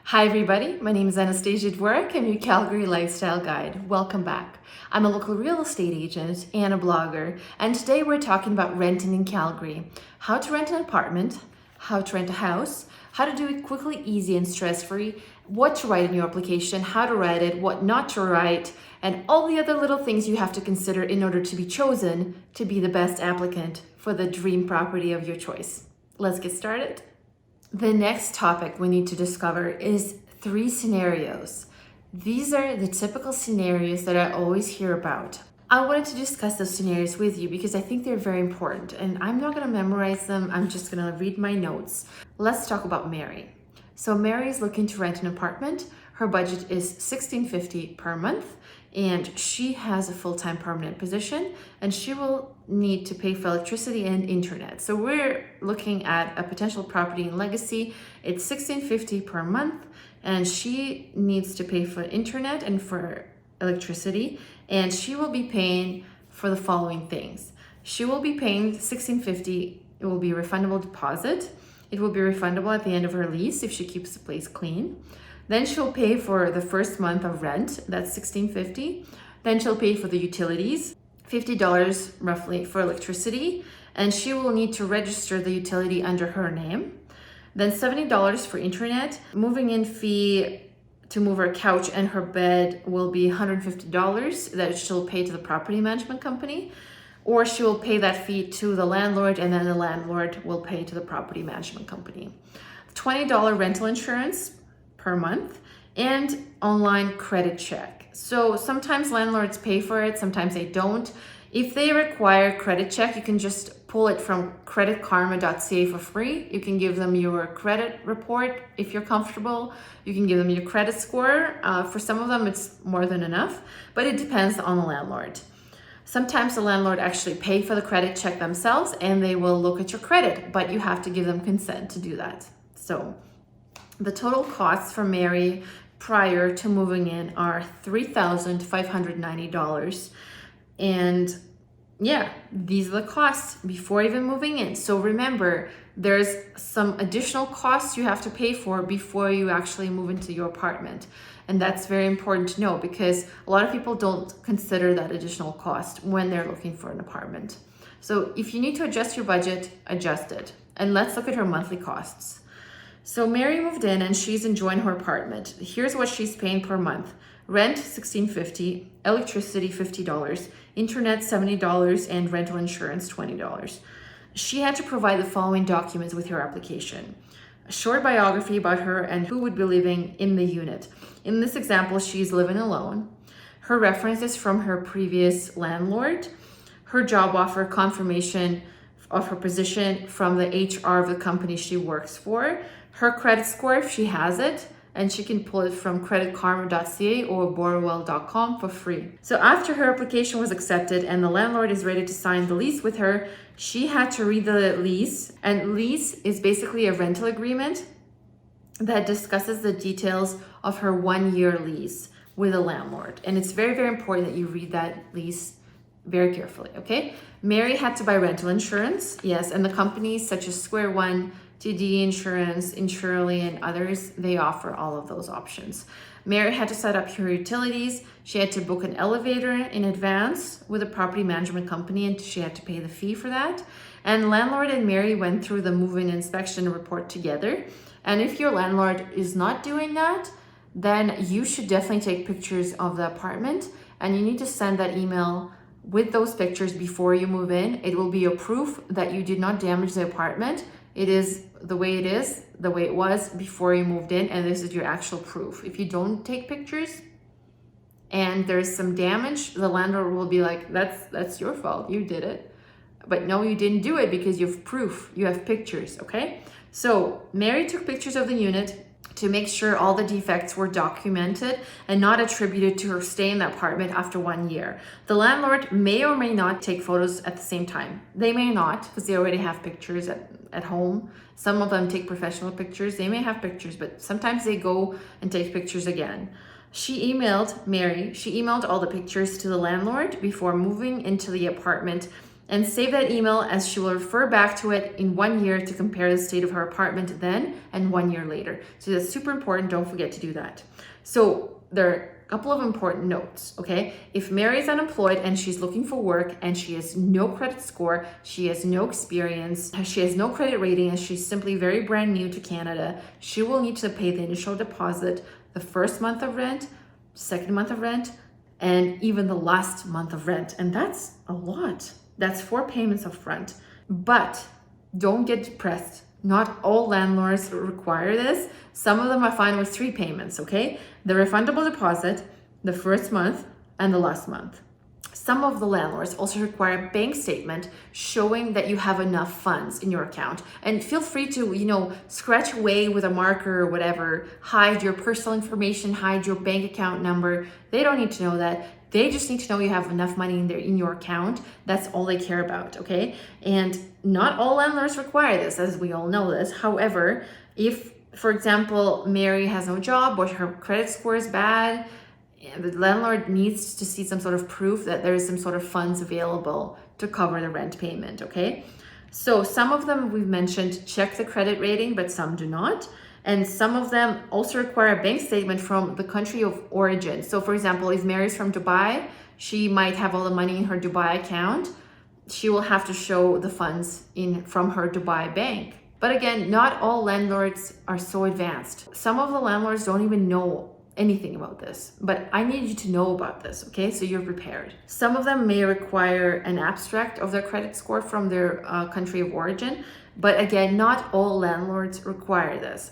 Hi everybody, my name is Anastasia Dvorak. I'm your Calgary Lifestyle Guide. Welcome back. I'm a local real estate agent and a blogger, and today we're talking about renting in Calgary. How to rent an apartment, how to rent a house, how to do it quickly, easy, and stress-free, what to write in your application, how to write it, what not to write, and all the other little things you have to consider in order to be chosen to be the best applicant for the dream property of your choice. Let's get started. The next topic we need to discover is 3 scenarios. These are the typical scenarios that I always hear about. I wanted to discuss those scenarios with you because I think they're very important, and I'm not going to memorize them. I'm just going to read my notes. Let's talk about Mary. So Mary is looking to rent an apartment. Her budget is $1,650 per month, and she has a full-time permanent position, and she will need to pay for electricity and internet. So we're looking at a potential property in Legacy. It's $1,650 per month, and she needs to pay for internet and for electricity, and she will be paying for the following things. She will be paying $1,650. It will be a refundable deposit. It will be refundable at the end of her lease if she keeps the place clean. Then she'll pay for the first month of rent, that's $1,650. Then she'll pay for the utilities, $50 roughly for electricity, and she will need to register the utility under her name. Then $70 for internet. Moving in fee to move her couch and her bed will be $150 that she'll pay to the property management company, or she will pay that fee to the landlord, and then the landlord will pay to the property management company. $20 rental insurance per month, and online credit check. So sometimes landlords pay for it, sometimes they don't. If they require credit check, you can just pull it from creditkarma.ca for free. You can give them your credit report if you're comfortable. You can give them your credit score. For some of them, it's more than enough, but it depends on the landlord. Sometimes the landlord actually pay for the credit check themselves, and they will look at your credit, but you have to give them consent to do that. So the total costs for Mary prior to moving in are $3,590. And yeah, these are the costs before even moving in. So remember, there's some additional costs you have to pay for before you actually move into your apartment. And that's very important to know because a lot of people don't consider that additional cost when they're looking for an apartment. So if you need to adjust your budget, adjust it. And let's look at her monthly costs. So Mary moved in and she's enjoying her apartment. Here's what she's paying per month. Rent, $1,650, electricity, $50, internet, $70, and rental insurance, $20. She had to provide the following documents with her application. A short biography about her and who would be living in the unit. In this example, she's living alone. Her references from her previous landlord, her job offer confirmation of her position from the HR of the company she works for, her credit score if she has it, and she can pull it from creditkarma.ca or borrowwell.com for free. So after her application was accepted and the landlord is ready to sign the lease with her, she had to read the lease. And lease is basically a rental agreement that discusses the details of her 1-year lease with a landlord. And it's very, very important that you read that lease very carefully, okay? Mary had to buy rental insurance, yes, and the companies such as Square One, TD Insurance, Insurely, and others, they offer all of those options. Mary had to set up her utilities. She had to book an elevator in advance with a property management company, and she had to pay the fee for that. And landlord and Mary went through the move-in inspection report together. And if your landlord is not doing that, then you should definitely take pictures of the apartment, and you need to send that email with those pictures before you move in. It will be your proof that you did not damage the apartment. It is the way it is, the way it was before you moved in, and this is your actual proof. If you don't take pictures and there's some damage, the landlord will be like, that's your fault, you did it. But no, you didn't do it because you have proof, you have pictures, okay? So Mary took pictures of the unit to make sure all the defects were documented and not attributed to her stay in the apartment after 1 year. The landlord may or may not take photos at the same time. They may not, because they already have pictures at home. Some of them take professional pictures. They may have pictures, but sometimes they go and take pictures again. She emailed all the pictures to the landlord before moving into the apartment, and save that email, as she will refer back to it in 1 year to compare the state of her apartment then and 1 year later. So that's super important. Don't forget to do that. So there are a couple of important notes, okay? If Mary is unemployed and she's looking for work and she has no credit score, she has no experience, she has no credit rating, and she's simply very brand new to Canada, she will need to pay the initial deposit, the first month of rent, second month of rent, and even the last month of rent. And that's a lot. That's 4 payments up front. But don't get depressed. Not all landlords require this. Some of them are fine with 3 payments, okay? The refundable deposit, the first month, and the last month. Some of the landlords also require a bank statement showing that you have enough funds in your account. And feel free to, scratch away with a marker or whatever, hide your personal information, hide your bank account number. They don't need to know that. They just need to know you have enough money in your account. That's all they care about, okay? And not all landlords require this, as we all know this. However, if, for example, Mary has no job or her credit score is bad, the landlord needs to see some sort of proof that there is some sort of funds available to cover the rent payment, okay? So some of them we've mentioned check the credit rating, but some do not. And some of them also require a bank statement from the country of origin. So for example, if Mary's from Dubai, she might have all the money in her Dubai account. She will have to show the funds from her Dubai bank. But again, not all landlords are so advanced. Some of the landlords don't even know anything about this, but I need you to know about this, okay? So you're prepared. Some of them may require an abstract of their credit score from their country of origin, but again, not all landlords require this.